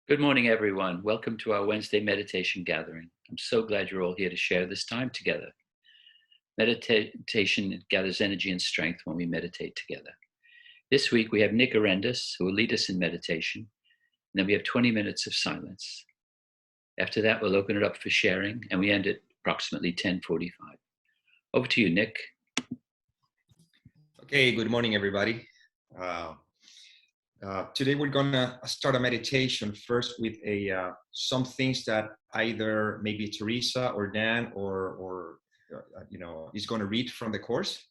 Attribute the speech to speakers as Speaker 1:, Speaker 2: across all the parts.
Speaker 1: Good morning, everyone. Welcome to our Wednesday meditation gathering. I'm so glad you're all here to share this time together. Meditation gathers energy and strength when we meditate together. This week, we have Nick Arandes, who will lead us in meditation, and then we have 20 minutes of silence. After that, we'll open it up for sharing, and we end at approximately 10:45. Over to you, Nick.
Speaker 2: Okay, good morning, everybody. Today we're gonna start a meditation first with some things that either maybe Teresa or Dan or is going to read from the course.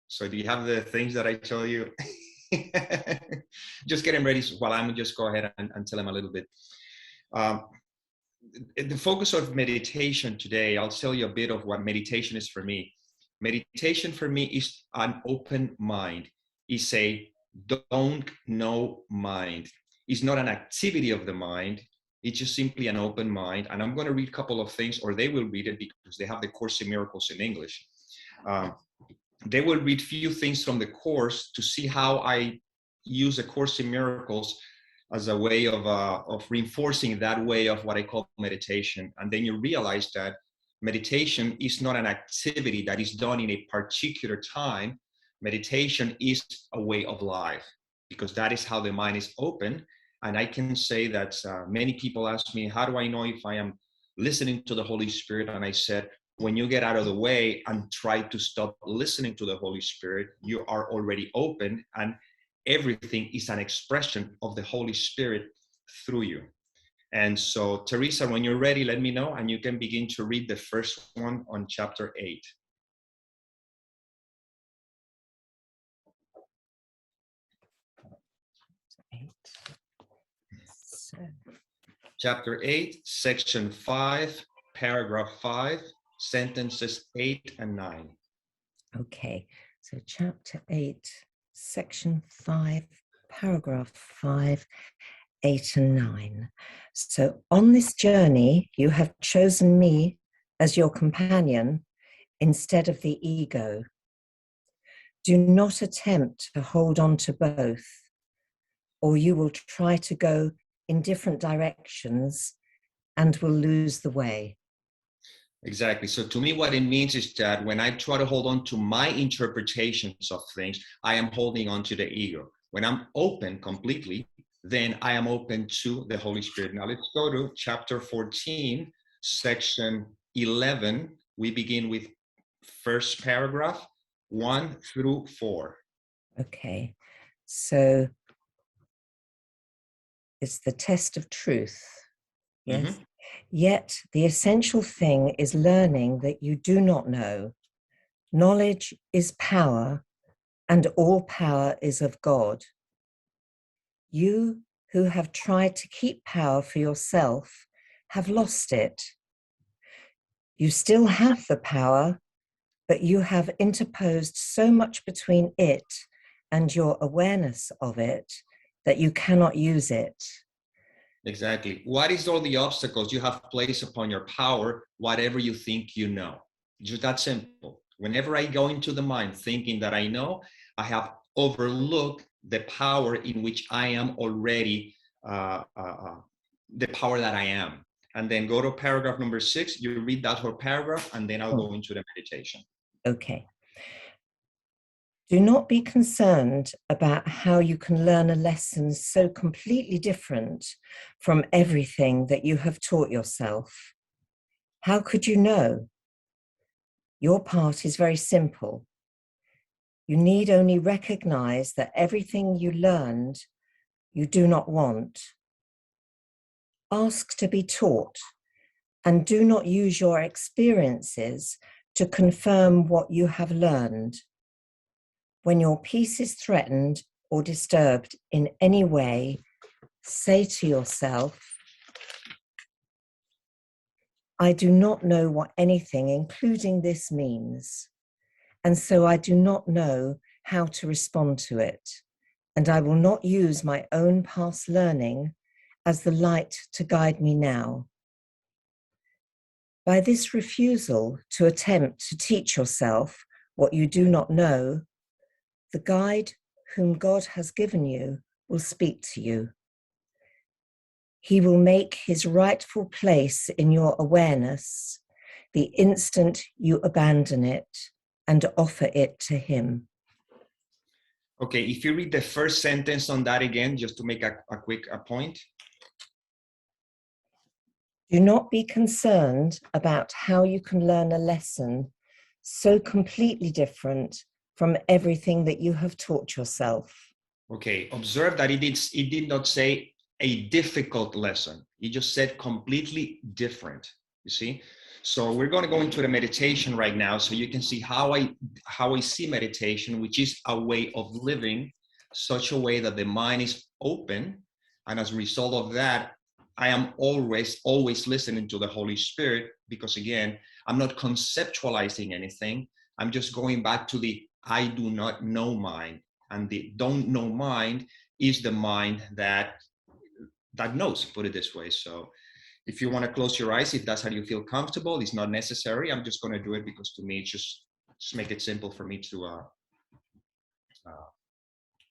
Speaker 2: So do you have the things that I tell you? Just getting ready while I'm just go ahead and tell them a little bit. The focus of meditation today, I'll tell you a bit of what meditation is for me. Meditation for me is an open mind. It's a don't know mind. It's not an activity of the mind. It's just simply an open mind. And I'm going to read a couple of things, or they will read it because they have the Course in Miracles in English. They will read few things from the Course to see how I use a Course in Miracles as a way of reinforcing that way of what I call meditation. And then you realize that meditation is not an activity that is done in a particular time. Meditation is a way of life, because that is how the mind is open. And I can say that many people ask me, how do I know if I am listening to the Holy Spirit? And I said, when you get out of the way and try to stop listening to the Holy Spirit, you are already open, and everything is an expression of the Holy Spirit through you. And so, Teresa, when you're ready, let me know, and you can begin to read the first one on chapter 8. Chapter 8, section 5, paragraph 5, sentences 8 and 9.
Speaker 3: Okay, so chapter 8, section 5, paragraph 5, 8 and 9. So on this journey, you have chosen me as your companion instead of the ego. Do not attempt to hold on to both, or you will try to go in different directions and will lose the way.
Speaker 2: Exactly. So to me, what it means is that when I try to hold on to my interpretations of things, I am holding on to the ego. When I'm open completely, then I am open to the Holy Spirit. Now let's go to chapter 14, section 11. We begin with first paragraph, 1 through 4.
Speaker 3: Okay, so it's the test of truth. Yes. Mm-hmm. Yet the essential thing is learning that you do not know. Knowledge is power, and all power is of God. You who have tried to keep power for yourself have lost it. You still have the power, but you have interposed so much between it and your awareness of it that you cannot use it.
Speaker 2: Exactly. What is all the obstacles you have placed upon your power, whatever you think you know? Just that simple. Whenever I go into the mind thinking that I know, I have overlooked the power in which I am already, the power that I am. And then go to paragraph number 6, you read that whole paragraph, and then I'll go into the meditation.
Speaker 3: Okay. Do not be concerned about how you can learn a lesson so completely different from everything that you have taught yourself. How could you know? Your part is very simple. You need only recognize that everything you learned, you do not want. Ask to be taught, and do not use your experiences to confirm what you have learned. When your peace is threatened or disturbed in any way, say to yourself, I do not know what anything, including this, means, and so I do not know how to respond to it, and I will not use my own past learning as the light to guide me now. By this refusal to attempt to teach yourself what you do not know, the guide whom God has given you will speak to you. He will make his rightful place in your awareness the instant you abandon it and offer it to him.
Speaker 2: Okay, if you read the first sentence on that again, just to make a quick point.
Speaker 3: Do not be concerned about how you can learn a lesson so completely different from everything that you have taught yourself.
Speaker 2: Okay, observe that it did not say a difficult lesson. It just said completely different, you see? So we're going to go into the meditation right now so you can see how I see meditation, which is a way of living such a way that the mind is open. And as a result of that, I am always listening to the Holy Spirit, because again, I'm not conceptualizing anything. I'm just going back to the I do not know mind. And the don't know mind is the mind that knows, put it this way. So if you want to close your eyes, if that's how you feel comfortable, it's not necessary. I'm just going to do it because to me, it's just make it simple for me to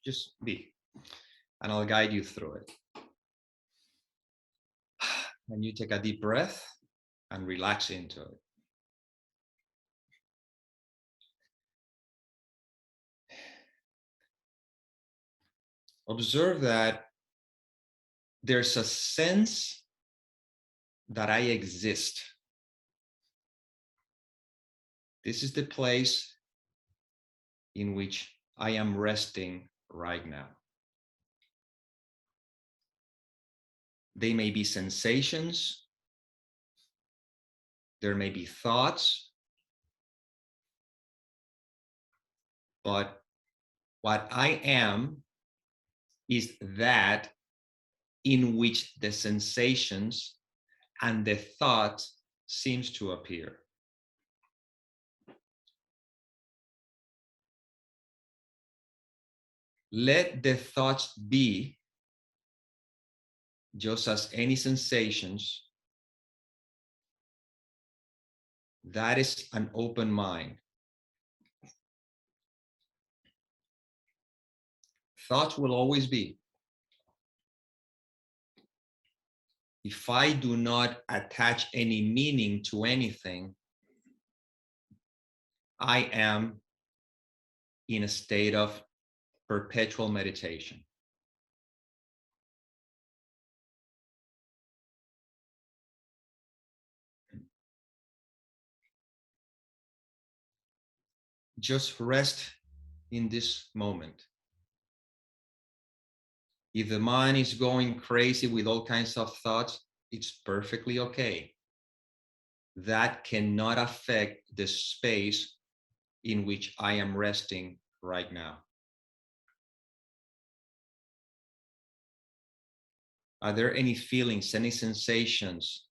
Speaker 2: just be. And I'll guide you through it. And you take a deep breath and relax into it. Observe that there's a sense that I exist. This is the place in which I am resting right now. They may be sensations, there may be thoughts, but what I am is that in which the sensations and the thought seems to appear. Let the thoughts be just as any sensations. That is an open mind. Thoughts will always be. If I do not attach any meaning to anything, I am in a state of perpetual meditation. Just rest in this moment. If the mind is going crazy with all kinds of thoughts, it's perfectly okay. That cannot affect the space in which I am resting right now. Are there any feelings, any sensations?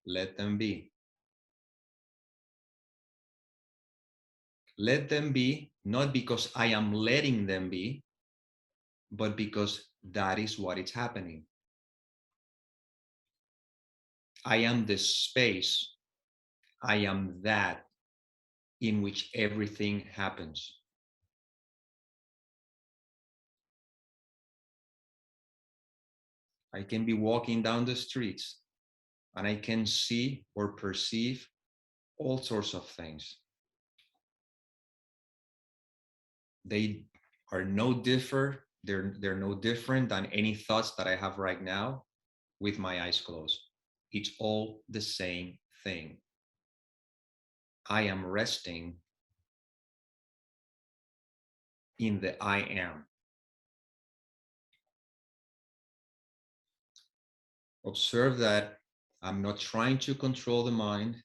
Speaker 2: Let them be. Let them be, not because I am letting them be, but because that is what is happening. I am the space, I am that in which everything happens. I can be walking down the streets and I can see or perceive all sorts of things. They are no different. They're no different than any thoughts that I have right now with my eyes closed. It's all the same thing. I am resting in the I am. Observe that I'm not trying to control the mind.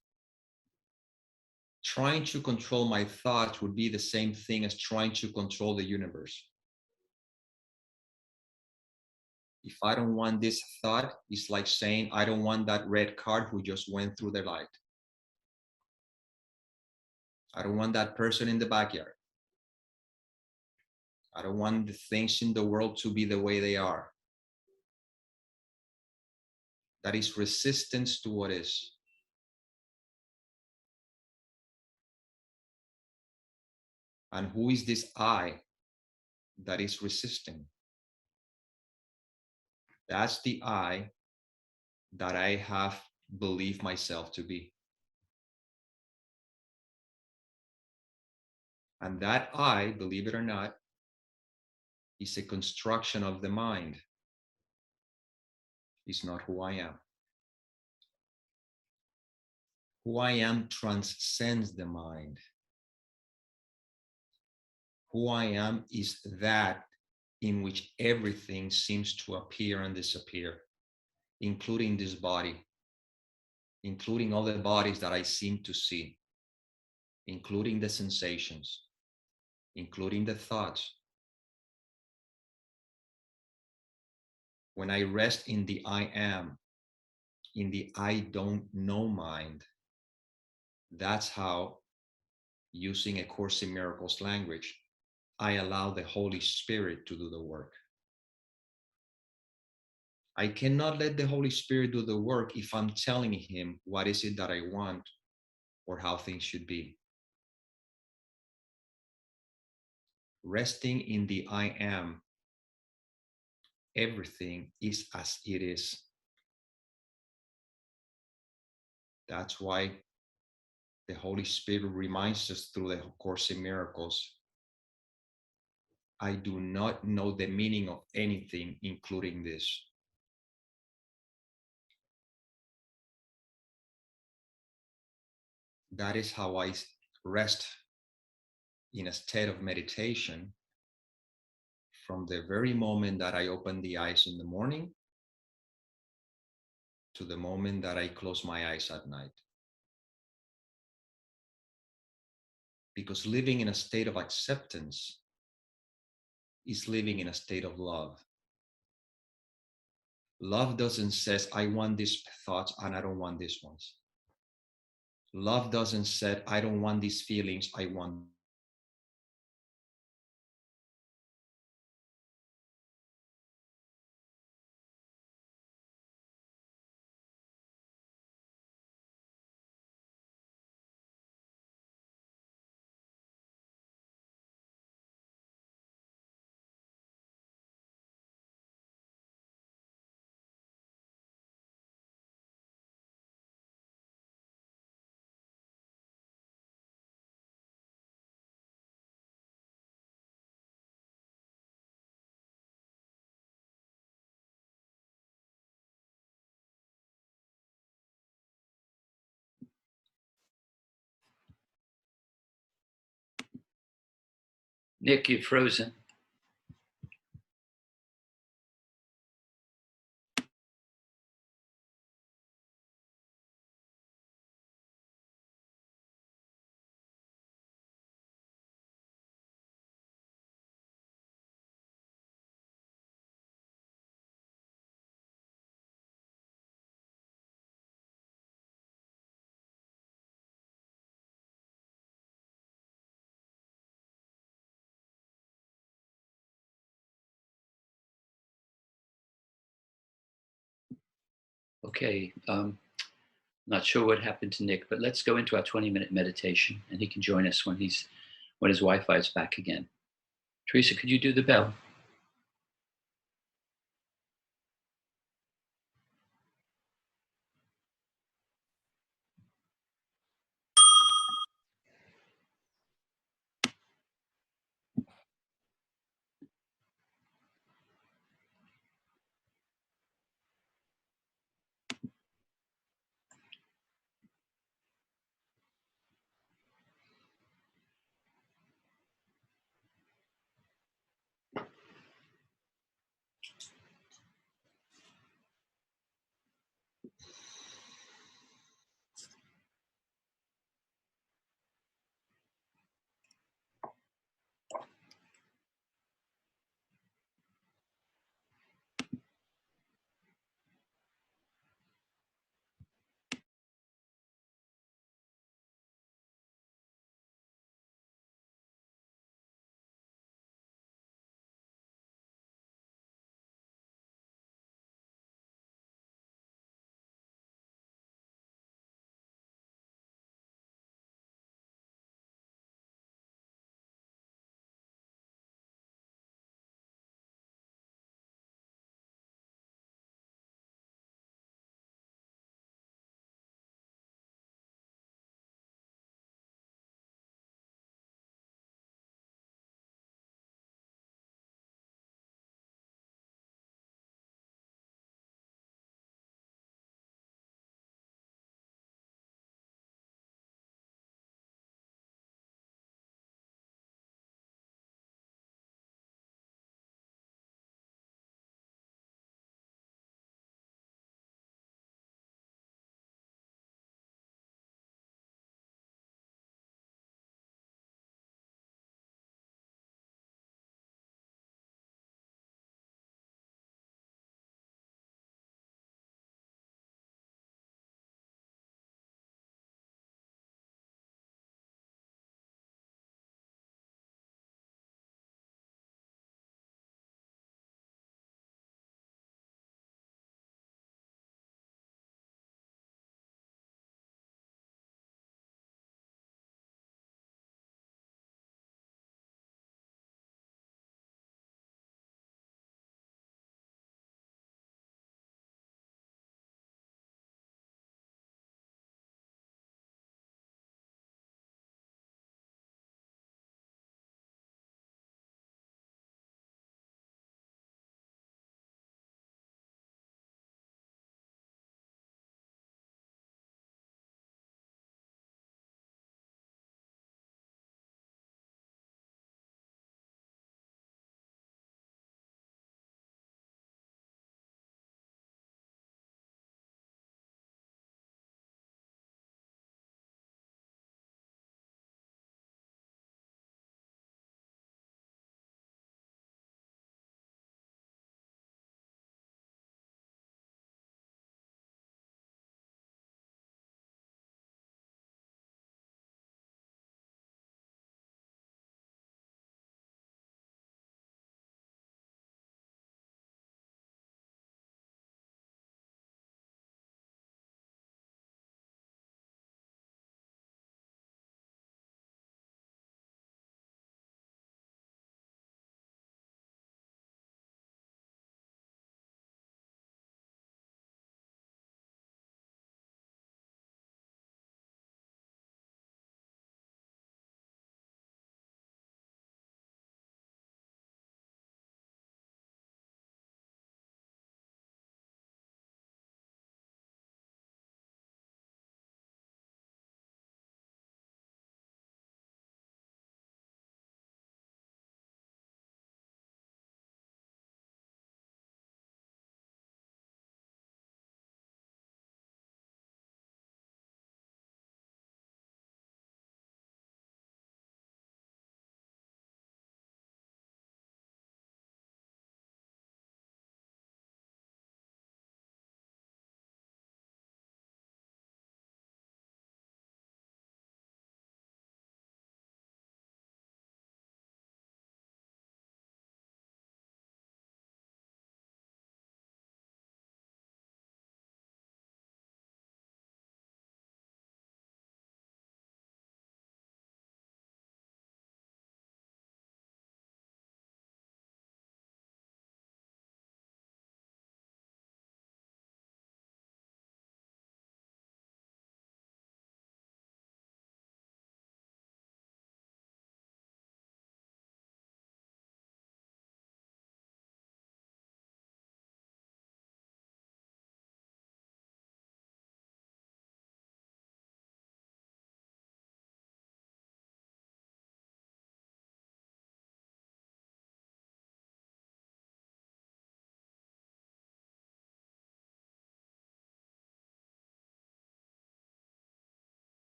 Speaker 2: Trying to control my thoughts would be the same thing as trying to control the universe. If I don't want this thought, it's like saying, I don't want that red car who just went through the light. I don't want that person in the backyard. I don't want the things in the world to be the way they are. That is resistance to what is. And who is this I that is resisting? That's the I that I have believed myself to be. And that I, believe it or not, is a construction of the mind. It's not who I am. Who I am transcends the mind. Who I am is that in which everything seems to appear and disappear, including this body, including all the bodies that I seem to see, including the sensations, including the thoughts. When I rest in the I am, in the I don't know mind, that's how, using A Course in Miracles language, I allow the Holy Spirit to do the work. I cannot let the Holy Spirit do the work if I'm telling him what is it that I want or how things should be. Resting in the I am, everything is as it is. That's why the Holy Spirit reminds us through the Course in Miracles, I do not know the meaning of anything, including this. That is how I rest in a state of meditation from the very moment that I open the eyes in the morning to the moment that I close my eyes at night. Because living in a state of acceptance is living in a state of love. Love doesn't say, I want these thoughts and I don't want these ones. Love doesn't say, I don't want these feelings, I want.
Speaker 1: Nick, you're frozen. Okay, not sure what happened to Nick, but let's go into our 20-minute meditation, and he can join us when his Wi-Fi is back again. Teresa, could you do the bell?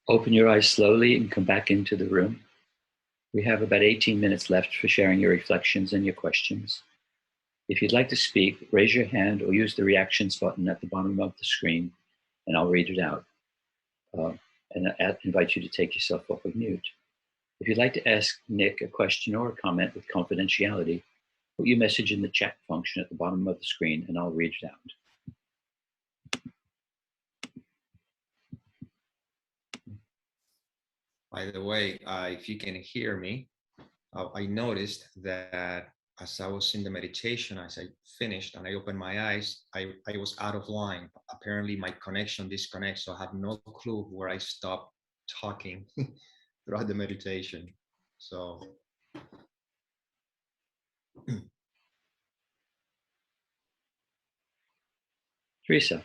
Speaker 1: Open your eyes slowly and come back into the room. We have about 18 minutes left for sharing your reflections and your questions. If you'd like to speak, raise your hand or use the reactions button at the bottom of the screen, and I'll read it out. And I invite you to take yourself off of mute. If you'd like to ask Nick a question or a comment with confidentiality, put your message in the chat function at the bottom of the screen, and I'll read it out.
Speaker 2: By the way, if you can hear me, I noticed that as I was in the meditation, as I finished and I opened my eyes, I was out of line. Apparently my connection disconnects, so I have no clue where I stopped talking throughout the meditation. So.
Speaker 1: Teresa.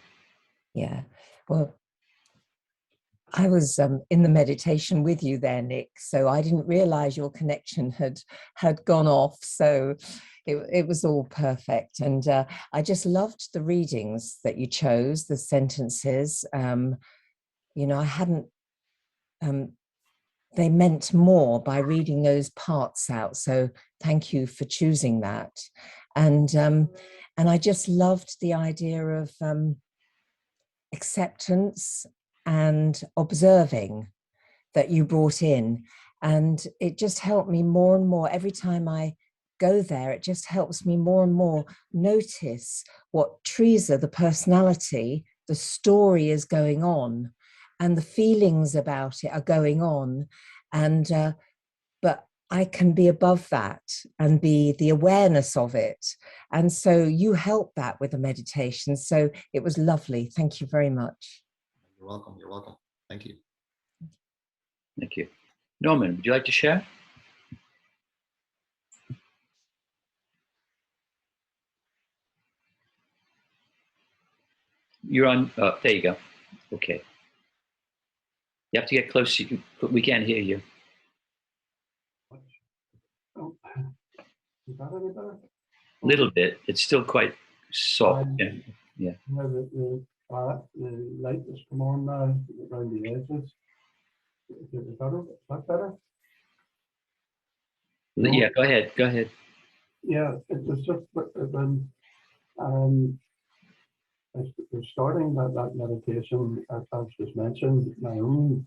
Speaker 3: Yeah, well, I was in the meditation with you there, Nick, so I didn't realize your connection had gone off. So it was all perfect. And I just loved the readings that you chose, the sentences. You know, I hadn't, they meant more by reading those parts out. So thank you for choosing that. And I just loved the idea of acceptance and observing that you brought in. And it just helped me more and more. Every time I go there, it just helps me more and more notice what Teresa, the personality, the story is going on, and the feelings about it are going on. And but I can be above that and be the awareness of it. And so you helped that with the meditation. So it was lovely. Thank you very much.
Speaker 2: You're welcome. You're welcome. Thank you.
Speaker 1: Thank you. Norman, would you like to share? You're on, there you go. Okay. You have to get close, we can't hear you.
Speaker 4: Oh, is that any better?
Speaker 1: A little bit. It's still quite soft. Yeah.
Speaker 4: The light has come on now around the edges. Is that better?
Speaker 1: Yeah, go ahead. Go ahead.
Speaker 4: Yeah, it was just when I was starting that meditation, as was mentioned, my own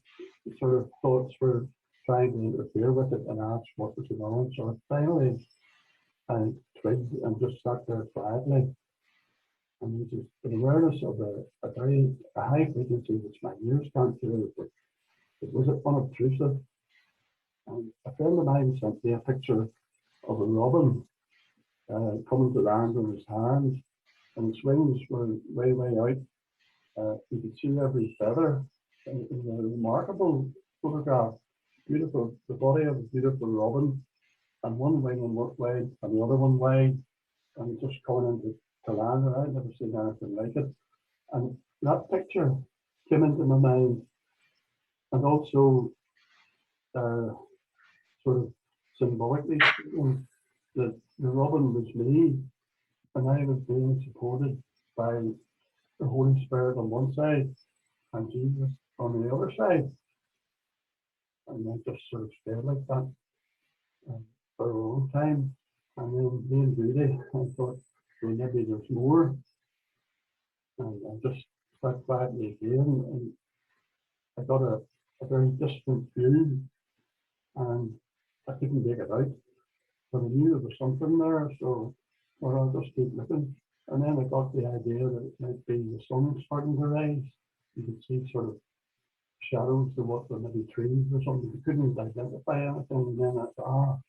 Speaker 4: sort of thoughts were trying to interfere with it and ask what was going on. So I finally twigged and just sat there quietly. And just an awareness of a high frequency which my ears can't hear, but it was unobtrusive. And a friend of mine sent me a picture of a robin coming to land in his hand, and its wings were way, way out. You could see every feather in a remarkable photograph. Beautiful, the body of a beautiful robin, and one wing in one way and the other one wide, and just coming into land, and I'd never seen anything like it. And that picture came into my mind, and also sort of symbolically speaking, that the robin was me, and I was being supported by the Holy Spirit on one side and Jesus on the other side. And I just sort of stayed like that for a long time. And then being Judy, I thought, well, maybe there's more. And I just sat quietly again, and I got a very distant view, and I couldn't make it out. But I knew there was something there, so well, I'll just keep looking. And then I got the idea that it might be the sun starting to rise. You could see sort of shadows of what were maybe trees or something. You couldn't identify anything. And then I thought,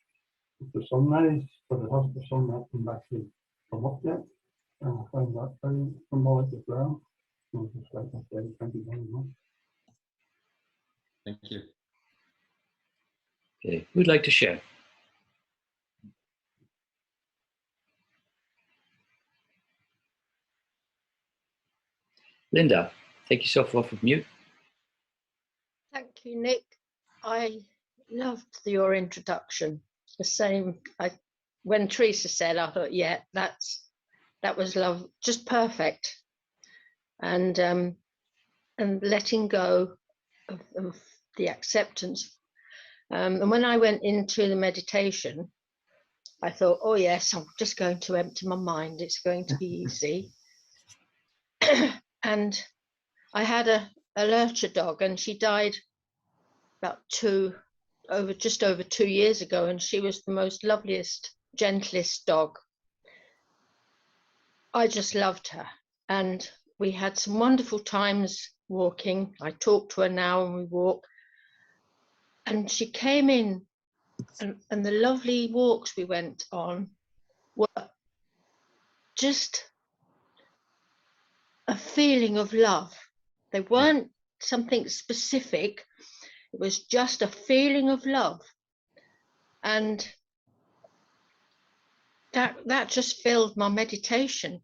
Speaker 4: it's the sunrise, but it hasn't, the sun hasn't actually come up yet. And I found that very symbolic as well. So just like I said, thank you very much.
Speaker 2: Thank you.
Speaker 1: Okay, who'd like to share? Linda, take yourself off of mute.
Speaker 5: Thank you, Nick. I loved your introduction. The same, when Teresa said, I thought, yeah, that's that was love, just perfect. And letting go of the acceptance. And when I went into the meditation, I thought, oh yes, I'm just going to empty my mind. It's going to be easy. And I had a lurcher dog, and she died about just over 2 years ago. And she was the most loveliest, gentlest dog. I just loved her. And we had some wonderful times walking. I talk to her now and we walk. And she came in, and the lovely walks we went on were just a feeling of love. They weren't something specific. It was just a feeling of love. And that just filled my meditation.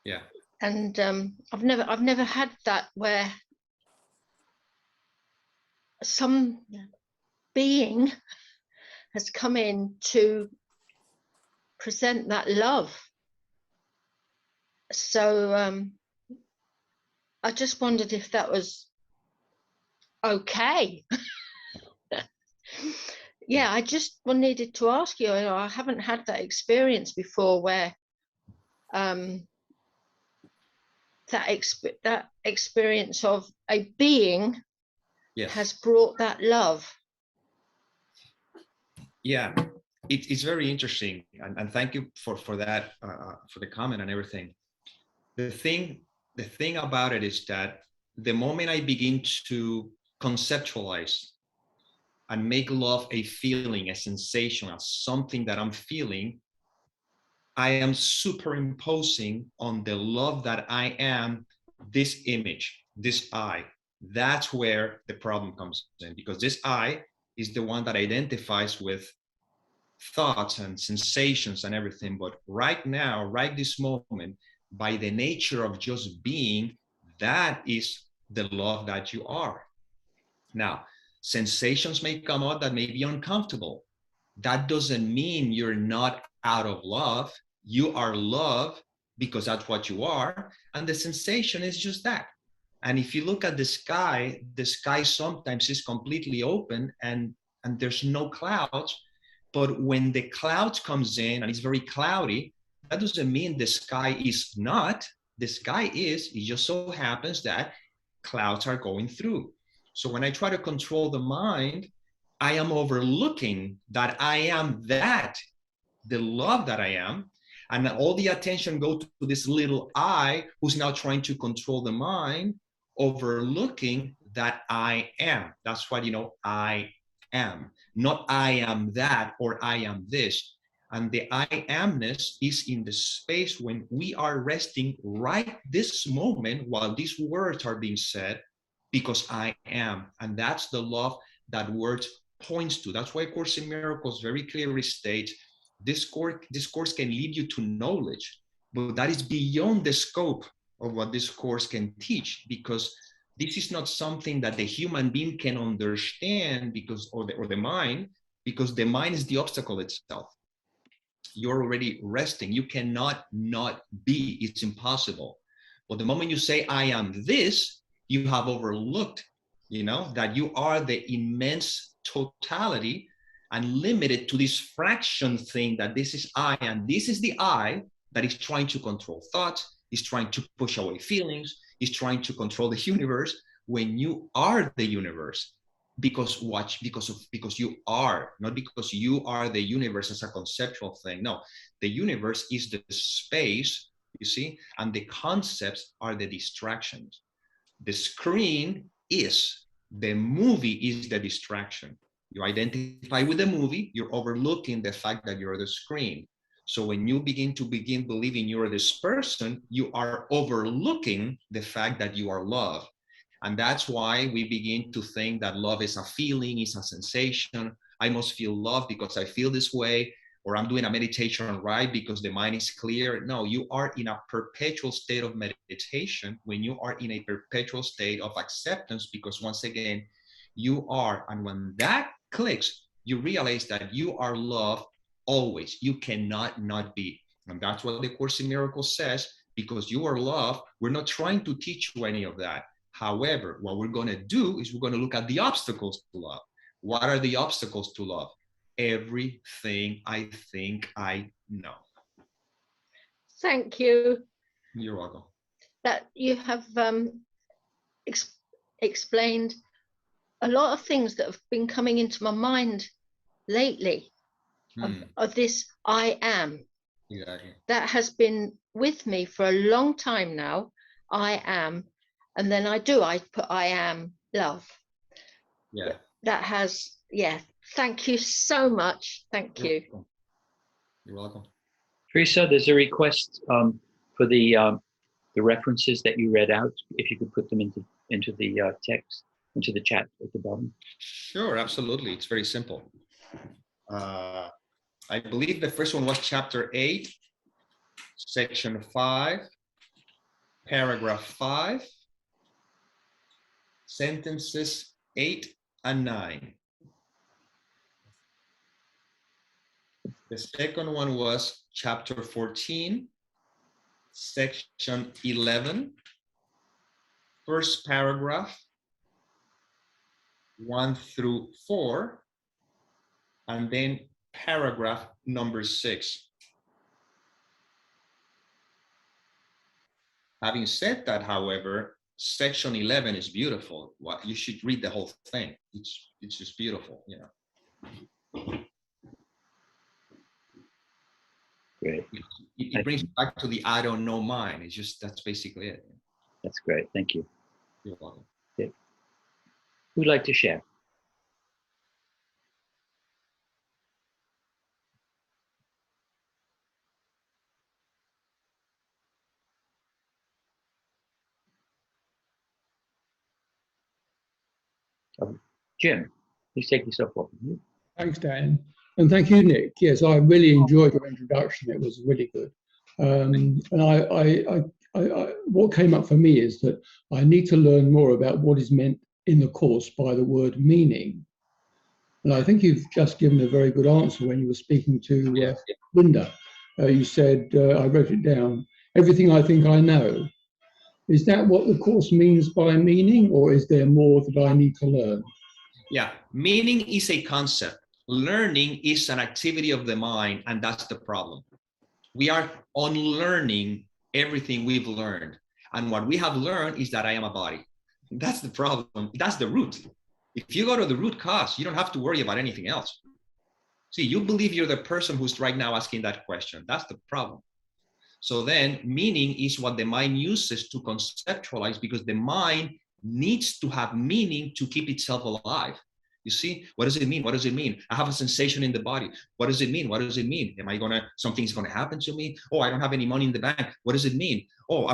Speaker 2: Yeah.
Speaker 5: And I've never had that, where some being has come in to present that love. So I just wondered if that was okay. Yeah, I just needed to ask you. I haven't had that experience before, where that experience of a being has brought that love.
Speaker 2: Yeah, it's very interesting, and thank you for that, for the comment and everything. The thing about it is that the moment I begin to conceptualize and make love a feeling, a sensation, as something that I'm feeling, I am superimposing on the love that I am this image, this I. That's where the problem comes in, because this I is the one that identifies with thoughts and sensations and everything. But right now, right this moment, by the nature of just being, that is the love that you are. Now, sensations may come out that may be uncomfortable. That doesn't mean you're not out of love. You are love because that's what you are. And the sensation is just that. And if you look at the sky sometimes is completely open and there's no clouds. But when the clouds comes in and it's very cloudy, that doesn't mean the sky is not. The sky is. It just so happens that clouds are going through. So when I try to control the mind, I am overlooking that I am that, the love that I am, and all the attention goes to this little I who's now trying to control the mind, overlooking that I am. That's what, I am, not I am that or I am this. And the I amness is in the space when we are resting right this moment while these words are being said, because I am. And that's the love that words points to. That's why Course in Miracles very clearly states, this course can lead you to knowledge, but that is beyond the scope of what this course can teach, because this is not something that the human being can understand, because or the mind, because the mind is the obstacle itself. You're already resting. You cannot not be. It's impossible. But the moment you say, I am this, you have overlooked, that you are the immense totality and limited to this fraction thing that this is I, and this is the I that is trying to control thoughts, is trying to push away feelings, is trying to control the universe, when you are the universe. Because you are, not because you are the universe as a conceptual thing. No, the universe is the space, you see, and the concepts are the distractions. The screen is, the movie is the distraction. You identify with the movie, you're overlooking the fact that you're the screen. So when you begin believing you're this person, you are overlooking the fact that you are love. And that's why we begin to think that love is a feeling, is a sensation. I must feel love because I feel this way, or I'm doing a meditation right because the mind is clear. No, you are in a perpetual state of meditation when you are in a perpetual state of acceptance, because once again, you are. And when that clicks, you realize that you are love always. You cannot not be. And that's what the Course in Miracles says, because you are love. We're not trying to teach you any of that. However, what we're going to do is we're going to look at the obstacles to love. What are the obstacles to love? Everything I think I know.
Speaker 5: Thank you.
Speaker 2: You're welcome.
Speaker 5: That you have explained a lot of things that have been coming into my mind lately of this I am.
Speaker 2: Exactly.
Speaker 5: That has been with me for a long time now. I am. And then I put I am love.
Speaker 2: Yeah.
Speaker 5: That has, yeah. Thank you so much. Thank you.
Speaker 2: Welcome. You're welcome.
Speaker 1: Teresa, there's a request for the references that you read out. If you could put them into the text, into the chat at the bottom.
Speaker 2: Sure, absolutely. It's very simple. I believe the first one was chapter 8, section 5, paragraph 5, sentences 8 and 9. The second one was chapter 14, section 11, first paragraph, 1 through 4, and then paragraph number 6. Having said that, however, section 11 is beautiful. Well, you should read the whole thing. It's just beautiful, you know.
Speaker 1: Great.
Speaker 2: It brings you back to the I don't know mind. It's just, that's basically it.
Speaker 1: That's great. Thank you.
Speaker 2: You're welcome.
Speaker 1: Yeah. Who'd like to share? Jim, please take yourself off.
Speaker 6: Thanks, Dan. And thank you, Nick. Yes, I really enjoyed your introduction. It was really good. And what came up for me is that I need to learn more about what is meant in the Course by the word meaning. And I think you've just given a very good answer when you were speaking to Linda. You said, I wrote it down, everything I think I know. Is that what the Course means by meaning, or is there more that I need to learn?
Speaker 2: Yeah, meaning is a concept. Learning is an activity of the mind, and that's the problem. We are unlearning everything we've learned. And what we have learned is that I am a body. That's the problem. That's the root. If you go to the root cause, you don't have to worry about anything else. See, you believe you're the person who's right now asking that question. That's the problem. So then meaning is what the mind uses to conceptualize, because the mind needs to have meaning to keep itself alive. You see, what does it mean? What does it mean? I have a sensation in the body. What does it mean? What does it mean? Am I something's gonna happen to me? Oh, I don't have any money in the bank. What does it mean? Oh,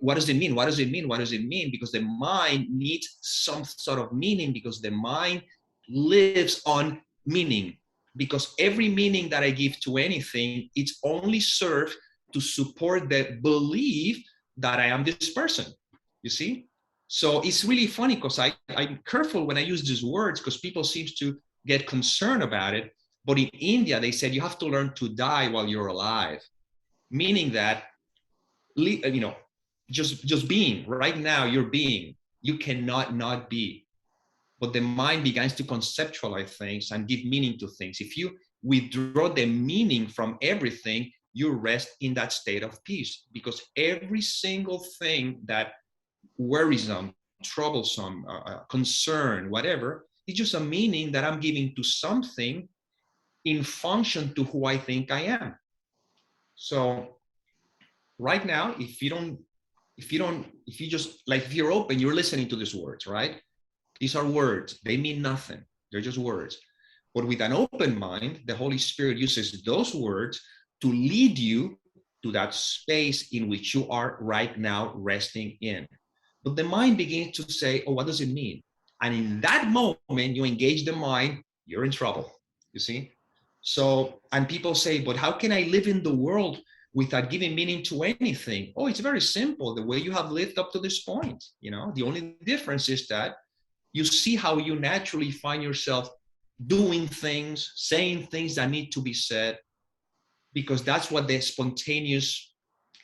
Speaker 2: what does it mean? What does it mean? What does it mean? Because the mind needs some sort of meaning, because the mind lives on meaning. Because every meaning that I give to anything, it's only served to support the belief that I am this person, you see? So it's really funny, because I'm careful when I use these words, because people seem to get concerned about it. But in India, they said you have to learn to die while you're alive, meaning that, you know, just being, right now you're being, you cannot not be. But the mind begins to conceptualize things and give meaning to things. If you withdraw the meaning from everything, you rest in that state of peace, because every single thing that worrisome, troublesome, concern, whatever, is just a meaning that I'm giving to something in function to who I think I am. So right now, if you're open, you're listening to these words, right? These are words, they mean nothing. They're just words. But with an open mind, the Holy Spirit uses those words to lead you to that space in which you are right now resting in. But the mind begins to say, oh, what does it mean? And in that moment, you engage the mind, you're in trouble, you see? So, and people say, but how can I live in the world without giving meaning to anything? Oh, it's very simple. The way you have lived up to this point, you know, the only difference is that you see how you naturally find yourself doing things, saying things that need to be said, because that's what the spontaneous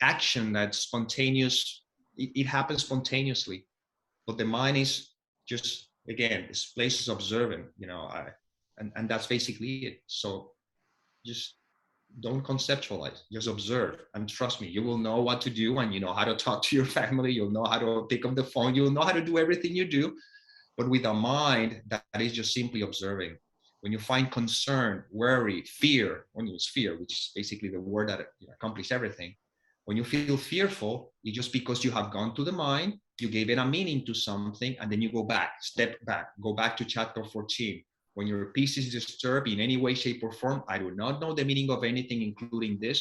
Speaker 2: action, that spontaneous, it happens spontaneously. But the mind is just, again, this place is observing, you know, and that's basically it. So just don't conceptualize, just observe, and trust me, you will know what to do, and you know how to talk to your family, you'll know how to pick up the phone, you'll know how to do everything you do. But with a mind that is just simply observing, when you find concern, worry, fear, when you use fear, which is basically the word that accomplishes everything, when you feel fearful, it's just because you have gone to the mind, you gave it a meaning to something, and then you go back, step back, go back to chapter 14. When your peace is disturbed in any way, shape, or form, I do not know the meaning of anything, including this.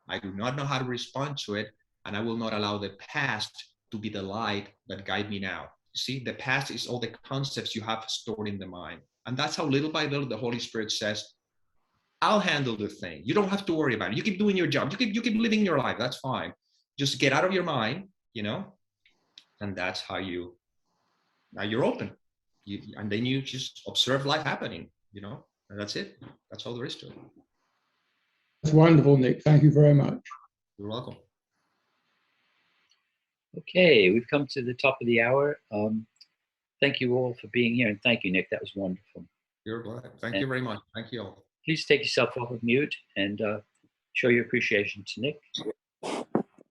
Speaker 2: I do not know how to respond to it, and I will not allow the past to be the light that guide me now. See, the past is all the concepts you have stored in the mind. And that's how little by little the Holy Spirit says, I'll handle the thing. You don't have to worry about it. You keep doing your job. You keep living your life. That's fine. Just get out of your mind, you know, and that's how now you're open. And then you just observe life happening, you know, and that's it. That's all there is to it.
Speaker 6: That's wonderful, Nick. Thank you very much.
Speaker 2: You're welcome.
Speaker 1: Okay, we've come to the top of the hour. Thank you all for being here, and thank you, Nick. That was wonderful.
Speaker 2: You're glad. Thank you very much. Thank you all.
Speaker 1: Please take yourself off of mute and show your appreciation to Nick.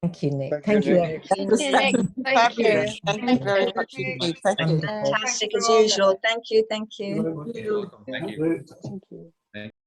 Speaker 3: Thank you, Nick.
Speaker 7: Thank you,
Speaker 3: Thank you.
Speaker 7: Nick.
Speaker 5: Thank you.
Speaker 8: Thank you very much indeed. Thank you.
Speaker 3: Wonderful.
Speaker 9: Fantastic as usual. Tthank you. Thank you.
Speaker 2: You're welcome. Thank you.
Speaker 4: Great.
Speaker 7: Thank you.